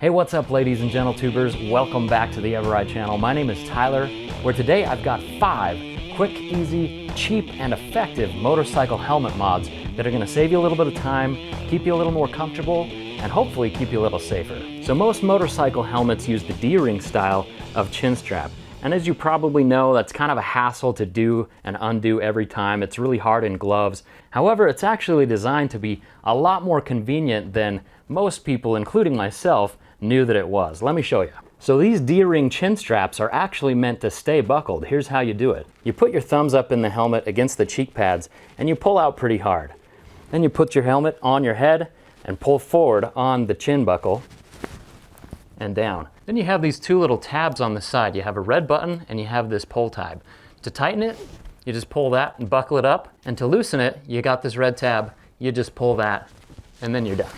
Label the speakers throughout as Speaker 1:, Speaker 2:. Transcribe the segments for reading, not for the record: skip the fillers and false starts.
Speaker 1: Hey, what's up ladies and gentle-tubers? Welcome back to the eveRide channel. My name is Tyler, where today I've got 5 quick, easy, cheap, and effective motorcycle helmet mods that are gonna save you a little bit of time, keep you a little more comfortable, and hopefully keep you a little safer. So most motorcycle helmets use the D-ring style of chin strap. And as you probably know, that's kind of a hassle to do and undo every time. It's really hard in gloves. However, it's actually designed to be a lot more convenient than most people, including myself, knew that it was. Let me show you. So these D-ring chin straps are actually meant to stay buckled. Here's how you do it. You put your thumbs up in the helmet against the cheek pads and you pull out pretty hard. Then you put your helmet on your head and pull forward on the chin buckle and down. Then you have these 2 little tabs on the side. You have a red button and you have this pull tab. To tighten it, you just pull that and buckle it up. And to loosen it, you got this red tab. You just pull that and then you're done.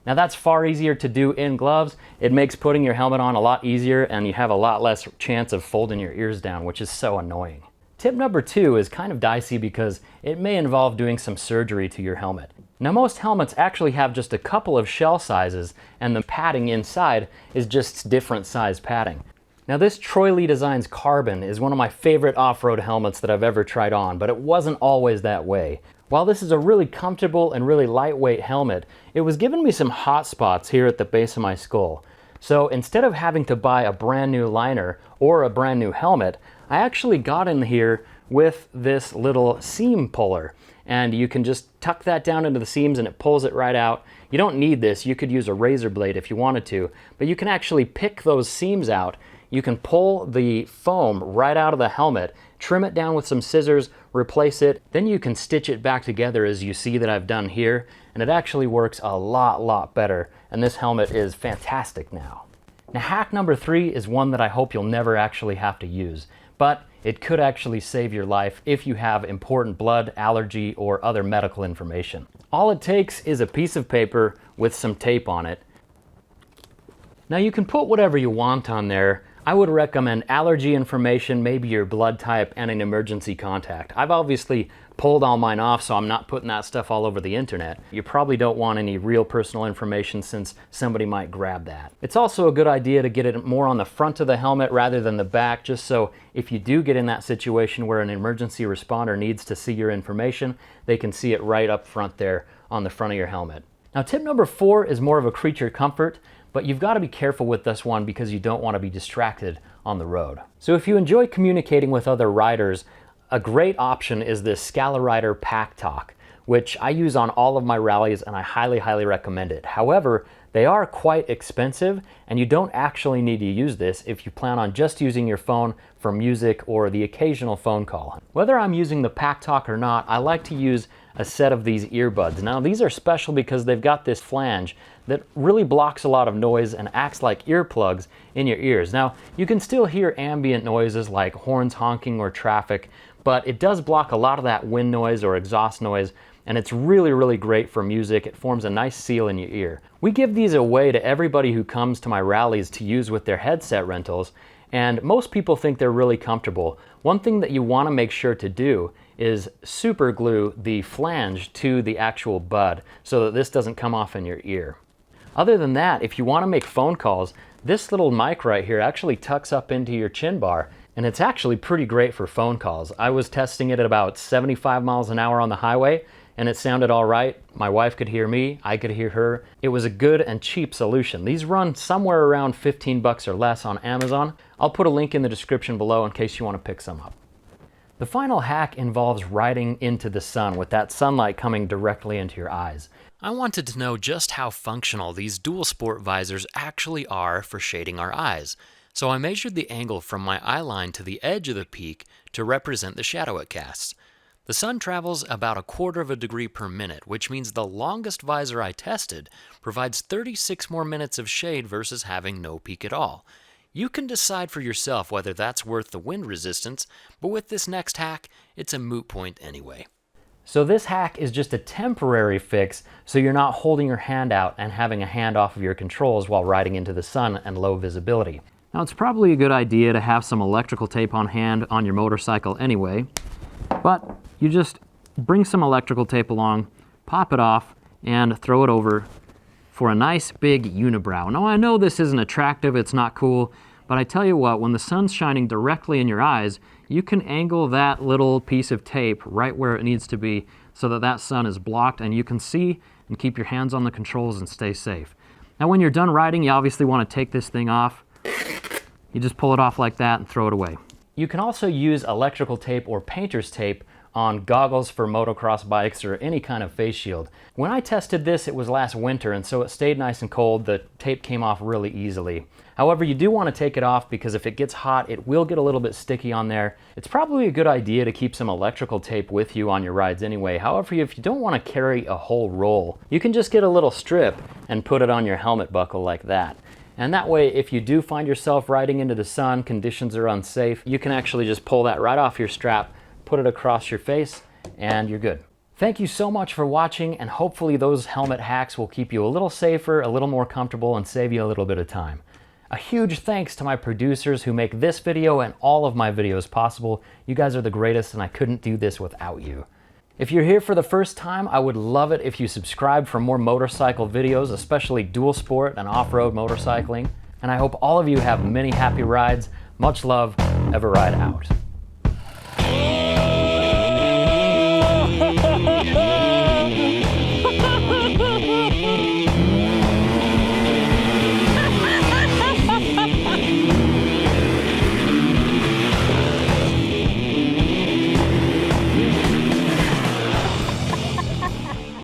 Speaker 1: Now that's far easier to do in gloves. It makes putting your helmet on a lot easier and you have a lot less chance of folding your ears down, which is so annoying. Tip number 2 is kind of dicey because it may involve doing some surgery to your helmet. Now most helmets actually have just a couple of shell sizes and the padding inside is just different size padding. Now this Troy Lee Designs Carbon is one of my favorite off-road helmets that I've ever tried on, but it wasn't always that way. While this is a really comfortable and really lightweight helmet, it was giving me some hot spots here at the base of my skull. So instead of having to buy a brand new liner or a brand new helmet, I actually got in here with this little seam puller. And you can just tuck that down into the seams and it pulls it right out. You don't need this. You could use a razor blade if you wanted to, but you can actually pick those seams out. You can pull the foam right out of the helmet, trim it down with some scissors, replace it, then you can stitch it back together as you see that I've done here, and it actually works a lot better, and this helmet is fantastic now. Now hack number 3 is one that I hope you'll never actually have to use, but it could actually save your life if you have important blood, allergy, or other medical information. All it takes is a piece of paper with some tape on it. Now you can put whatever you want on there. I would recommend allergy information, maybe your blood type, and an emergency contact. I've obviously pulled all mine off, so I'm not putting that stuff all over the internet. You probably don't want any real personal information since somebody might grab that. It's also a good idea to get it more on the front of the helmet rather than the back, just so if you do get in that situation where an emergency responder needs to see your information, they can see it right up front there on the front of your helmet. Now tip number 4 is more of a creature comfort, but you've got to be careful with this one because you don't want to be distracted on the road. So if you enjoy communicating with other riders, a great option is this Scala Rider Pack Talk, which I use on all of my rallies and I highly recommend it. However, they are quite expensive and you don't actually need to use this if you plan on just using your phone for music or the occasional phone call. Whether I'm using the Pack Talk or not, I like to use a set of these earbuds. Now these are special because they've got this flange that really blocks a lot of noise and acts like earplugs in your ears. Now you can still hear ambient noises like horns honking or traffic, but it does block a lot of that wind noise or exhaust noise, and it's really great for music. It forms a nice seal in your ear. We give these away to everybody who comes to my rallies to use with their headset rentals, and most people think they're really comfortable. One thing that you want to make sure to do is super glue the flange to the actual bud so that this doesn't come off in your ear. Other than that, if you want to make phone calls, this little mic right here actually tucks up into your chin bar, and it's actually pretty great for phone calls. I was testing it at about 75 miles an hour on the highway, and it sounded all right. My wife could hear me, I could hear her. It was a good and cheap solution. These run somewhere around 15 bucks or less on Amazon. I'll put a link in the description below in case you want to pick some up. The final hack involves riding into the sun with that sunlight coming directly into your eyes. I wanted to know just how functional these dual sport visors actually are for shading our eyes, so I measured the angle from my eye line to the edge of the peak to represent the shadow it casts. The sun travels about 1/4 degree per minute, which means the longest visor I tested provides 36 more minutes of shade versus having no peak at all. You can decide for yourself whether that's worth the wind resistance, but with this next hack, it's a moot point anyway. So this hack is just a temporary fix so you're not holding your hand out and having a hand off of your controls while riding into the sun and low visibility. Now it's probably a good idea to have some electrical tape on hand on your motorcycle anyway, but you just bring some electrical tape along, pop it off, and throw it over for a nice big unibrow. Now I know this isn't attractive, it's not cool, but I tell you what, when the sun's shining directly in your eyes, you can angle that little piece of tape right where it needs to be so that that sun is blocked and you can see and keep your hands on the controls and stay safe. Now when you're done riding, you obviously want to take this thing off. You just pull it off like that and throw it away. You can also use electrical tape or painter's tape on goggles for motocross bikes or any kind of face shield. When I tested this, it was last winter, and so it stayed nice and cold. The tape came off really easily. However, you do want to take it off because if it gets hot, it will get a little bit sticky on there. It's probably a good idea to keep some electrical tape with you on your rides anyway. However, if you don't want to carry a whole roll, you can just get a little strip and put it on your helmet buckle like that. And that way, if you do find yourself riding into the sun, conditions are unsafe, you can actually just pull that right off your strap, put it across your face, and you're good. Thank you so much for watching, and hopefully those helmet hacks will keep you a little safer, a little more comfortable, and save you a little bit of time. A huge thanks to my producers who make this video and all of my videos possible. You guys are the greatest, and I couldn't do this without you. If you're here for the first time, I would love it if you subscribe for more motorcycle videos, especially dual sport and off-road motorcycling. And I hope all of you have many happy rides. Much love, eveRide out.